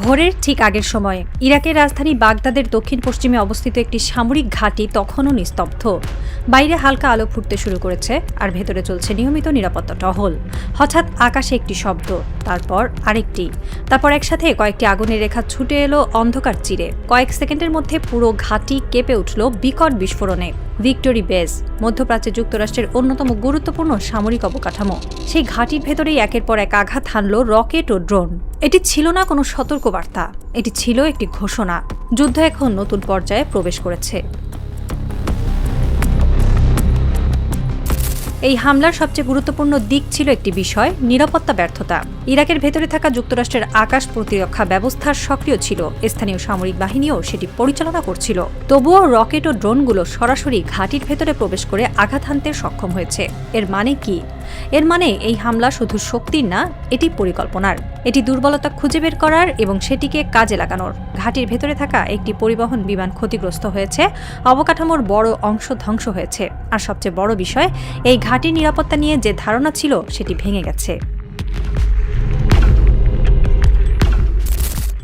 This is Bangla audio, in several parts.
ভোরের ঠিক আগের সময়ে ইরাকের রাজধানী বাগদাদের দক্ষিণ পশ্চিমে অবস্থিত একটি সামরিক ঘাঁটি তখনও নিস্তব্ধ। বাইরে হালকা আলো ফুটতে শুরু করেছে আর ভেতরে চলছে নিয়মিত নিরাপত্তা টহল। হঠাৎ আকাশে একটি শব্দ, তারপর আরেকটি, তারপর একসাথে কয়েকটি আগুনের রেখা ছুটে এলো অন্ধকার চিরে। কয়েক সেকেন্ডের মধ্যে পুরো ঘাঁটি কেঁপে উঠল বিকট বিস্ফোরণে। ভিক্টোরি বেস, মধ্যপ্রাচ্যে যুক্তরাষ্ট্রের অন্যতম গুরুত্বপূর্ণ সামরিক অবকাঠামো। সেই ঘাঁটির ভেতরেই একের পর এক আঘাত হানল রকেট ও ড্রোন। এটি ছিল না কোনো সতর্কবার্তা, এটি ছিল একটি ঘোষণা। যুদ্ধ এখন নতুন পর্যায়ে প্রবেশ করেছে। এই হামলার সবচেয়ে গুরুত্বপূর্ণ দিক ছিল একটি বিষয়, নিরাপত্তা ব্যর্থতা। ইরাকের ভেতরে থাকা যুক্তরাষ্ট্রের আকাশ প্রতিরক্ষা ব্যবস্থা সক্রিয় ছিল, স্থানীয় সামরিক বাহিনীও সেটি পরিচালনা করছিল। তবুও রকেট ও ড্রোনগুলো সরাসরি ঘাঁটির ভেতরে প্রবেশ করে আঘাত হানতে সক্ষম হয়েছে। এর মানে কি? এর মানে এই হামলা শুধু শক্তির না, এটি পরিকল্পনার। এটি দুর্বলতা খুঁজে বের করার এবং সেটিকে কাজে লাগানোর। ঘাঁটির ভেতরে থাকা একটি পরিবহন বিমান ক্ষতিগ্রস্ত হয়েছে, অবকাঠামোর বড় অংশ ধ্বংস হয়েছে, আর সবচেয়ে বড় বিষয়, এই ঘাঁটির নিরাপত্তা নিয়ে যে ধারণা ছিল সেটি ভেঙে গেছে।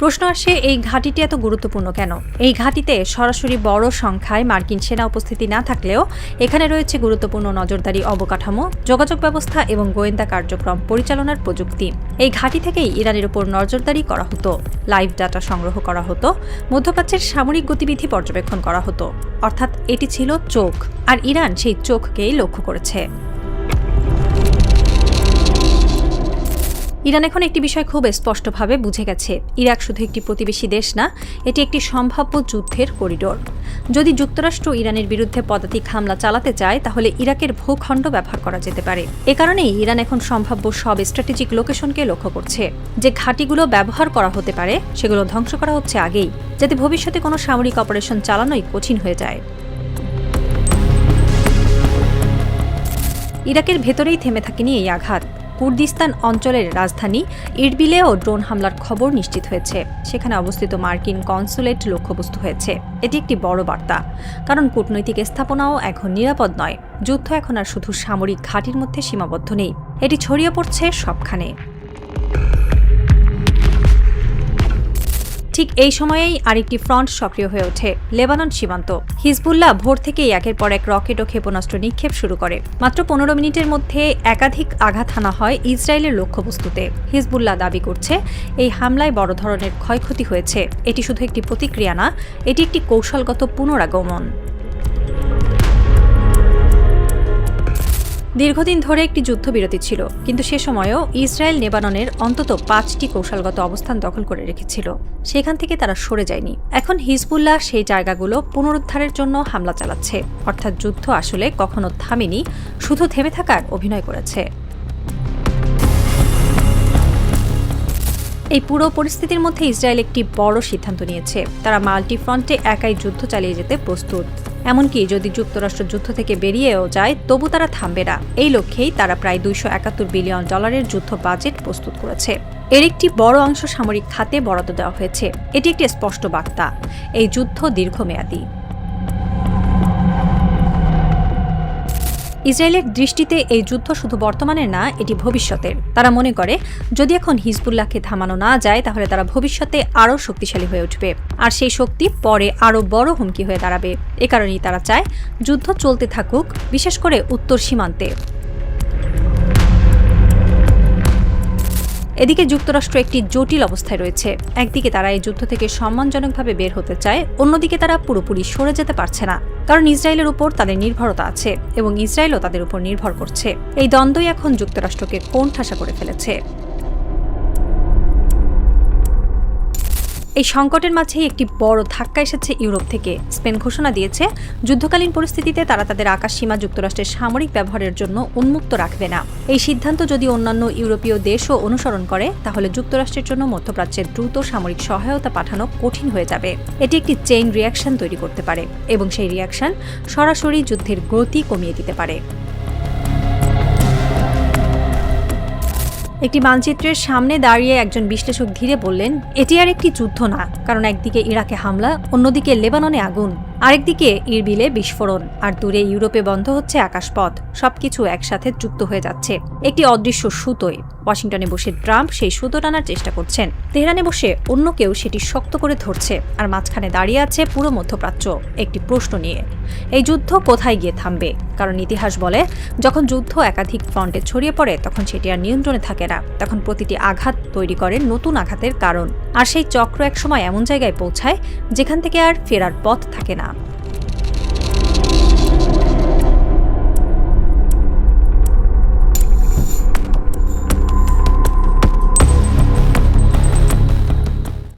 প্রশ্ন আসে, এই ঘাঁটিটি এত গুরুত্বপূর্ণ কেন? এই ঘাঁটিতে সরাসরি বড় সংখ্যায় মার্কিন সেনা উপস্থিতি না থাকলেও এখানে রয়েছে গুরুত্বপূর্ণ নজরদারি অবকাঠামো, যোগাযোগ ব্যবস্থা এবং গোয়েন্দা কার্যক্রম পরিচালনার প্রযুক্তি। এই ঘাঁটি থেকেই ইরানের উপর নজরদারি করা হতো, লাইভ ডাটা সংগ্রহ করা হতো, মধ্যপ্রাচ্যের সামরিক গতিবিধি পর্যবেক্ষণ করা হতো। অর্থাৎ এটি ছিল চোখ, আর ইরান সেই চোখকেই লক্ষ্য করেছে। ইরান এখন একটি বিষয় খুব স্পষ্টভাবে বুঝে গেছে, ইরাক শুধু একটি প্রতিবেশী দেশ না, এটি একটি সম্ভাব্য যুদ্ধের করিডোর। যদি যুক্তরাষ্ট্র ইরানের বিরুদ্ধে পদাতিক হামলা চালাতে চায়, তাহলে ইরাকের ভূখণ্ড ব্যবহার করা যেতে পারে। এ কারণেই ইরান এখন সম্ভাব্য সব স্ট্র্যাটেজিক লোকেশনকে লক্ষ্য করছে। যে ঘাঁটিগুলো ব্যবহার করা হতে পারে সেগুলো ধ্বংস করা হচ্ছে আগেই, যাতে ভবিষ্যতে কোনো সামরিক অপারেশন চালানোই কঠিন হয়ে যায়। ইরাকের ভেতরেই থেমে থাকেনি এই আঘাত। কুর্দিস্তান অঞ্চলের রাজধানী ইরবিলেও ড্রোন হামলার খবর নিশ্চিত হয়েছে। সেখানে অবস্থিত মার্কিন কনসুলেট লক্ষ্যবস্তু হয়েছে। এটি একটি বড় বার্তা, কারণ কূটনৈতিক স্থাপনাও এখন নিরাপদ নয়। যুদ্ধ এখন আর শুধু সামরিক ঘাঁটির মধ্যে সীমাবদ্ধ নেই, এটি ছড়িয়ে পড়ছে সবখানে। ঠিক এই সময়েই আরেকটি ফ্রন্ট সক্রিয় হয়ে ওঠে, লেবানন সীমান্ত। হিজবুল্লাহ ভোর থেকেই একের পর এক রকেট ও ক্ষেপণাস্ত্র নিক্ষেপ শুরু করে। মাত্র 15 মিনিটের মধ্যে একাধিক আঘাত হানা হয় ইসরায়েলের লক্ষ্যবস্তুতে। হিজবুল্লাহ দাবি করছে এই হামলায় বড় ধরনের ক্ষয়ক্ষতি হয়েছে। এটি শুধু একটি প্রতিক্রিয়া না, এটি একটি কৌশলগত পুনরাগমন। দীর্ঘদিন ধরে একটি যুদ্ধবিরতি ছিল, কিন্তু সে সময়ও ইসরায়েল লেবাননের অন্তত 5টি কৌশলগত অবস্থান দখল করে রেখেছিল। সেখান থেকে তারা সরে যায়নি। এখন হিজবুল্লাহ সেই জায়গাগুলো পুনরুদ্ধারের জন্য হামলা চালাচ্ছে। অর্থাৎ যুদ্ধ আসলে কখনো থামেনি, শুধু থেমে থাকার অভিনয় করেছে। এই পুরো পরিস্থিতির মধ্যে ইসরায়েল একটি বড় সিদ্ধান্ত নিয়েছে। তারা মাল্টি ফ্রন্টে একাই যুদ্ধ চালিয়ে যেতে প্রস্তুত। এমনকি যদি যুক্তরাষ্ট্র যুদ্ধ থেকে বেরিয়েও যায়, তবু তারা থামবে না। এই লক্ষ্যেই তারা প্রায় $271 বিলিয়ন যুদ্ধ বাজেট প্রস্তুত করেছে। এর একটি বড় অংশ সামরিক খাতে বরাদ্দ দেওয়া হয়েছে। এটি একটি স্পষ্ট বার্তা, এই যুদ্ধ দীর্ঘমেয়াদী। ইসরায়েলের দৃষ্টিতে এই যুদ্ধ শুধু বর্তমানের না, এটি ভবিষ্যতের। তারা মনে করে যদি এখন হিজবুল্লাহকে থামানো না যায়, তাহলে তারা ভবিষ্যতে আরও শক্তিশালী হয়ে উঠবে, আর সেই শক্তি পরে আরও বড় হুমকি হয়ে দাঁড়াবে। এ কারণেই তারা চায় যুদ্ধ চলতে থাকুক, বিশেষ করে উত্তর সীমান্তে। এদিকে যুক্তরাষ্ট্র একটি জটিল অবস্থায় রয়েছে। একদিকে তারা এই যুদ্ধ থেকে সম্মানজনকভাবে বের হতে চায়, অন্যদিকে তারা পুরোপুরি সরে যেতে পারছে না, কারণ ইসরায়েলের উপর তাদের নির্ভরতা আছে এবং ইসরায়েলও তাদের উপর নির্ভর করছে। এই দ্বন্দ্বই এখন যুক্তরাষ্ট্রকে কোণঠাসা করে ফেলেছে। এই সংকটের মাঝেই একটি বড় ধাক্কা এসেছে ইউরোপ থেকে। স্পেন ঘোষণা দিয়েছে যুদ্ধকালীন পরিস্থিতিতে তারা তাদের আকাশসীমা যুক্তরাষ্ট্রের সামরিক ব্যবহারের জন্য উন্মুক্ত রাখবে না। এই সিদ্ধান্ত যদি অন্যান্য ইউরোপীয় দেশও অনুসরণ করে, তাহলে যুক্তরাষ্ট্রের জন্য মধ্যপ্রাচ্যে দ্রুত সামরিক সহায়তা পাঠানো কঠিন হয়ে যাবে। এটি একটি চেইন রিয়াকশন তৈরি করতে পারে এবং সেই রিয়াকশন সরাসরি যুদ্ধের গতি কমিয়ে দিতে পারে। একটি মানচিত্রের সামনে দাঁড়িয়ে একজন বিশ্লেষক ধীরে বললেন, এটি আর একটি যুদ্ধ না, কারণ একদিকে ইরাকে হামলা, অন্যদিকে লেবাননে আগুন। আরেকদিকে ইরবিলে বিস্ফোরণ, আর দূরে ইউরোপে বন্ধ হচ্ছে আকাশপথ। সবকিছু একসাথে যুক্ত হয়ে যাচ্ছে একটি অদৃশ্য সুতোয়। ওয়াশিংটনে বসে ট্রাম্প সেই সুতো টানার চেষ্টা করছেন, তেহরানে বসে অন্য কেউ সেটি শক্ত করে ধরছে, আর মাঝখানে দাঁড়িয়ে আছে পুরো মধ্যপ্রাচ্য একটি প্রশ্ন নিয়ে: এই যুদ্ধ কোথায় গিয়ে থামবে? কারণ ইতিহাস বলে, যখন যুদ্ধ একাধিক ফ্রন্টে ছড়িয়ে পড়ে তখন সেটি আর নিয়ন্ত্রণে থাকে না, তখন প্রতিটি আঘাত তৈরি করে নতুন আঘাতের কারণ। আর সেই চক্র একসময় এমন জায়গায় পৌঁছায় যেখান থেকে আর ফেরার পথ থাকে না।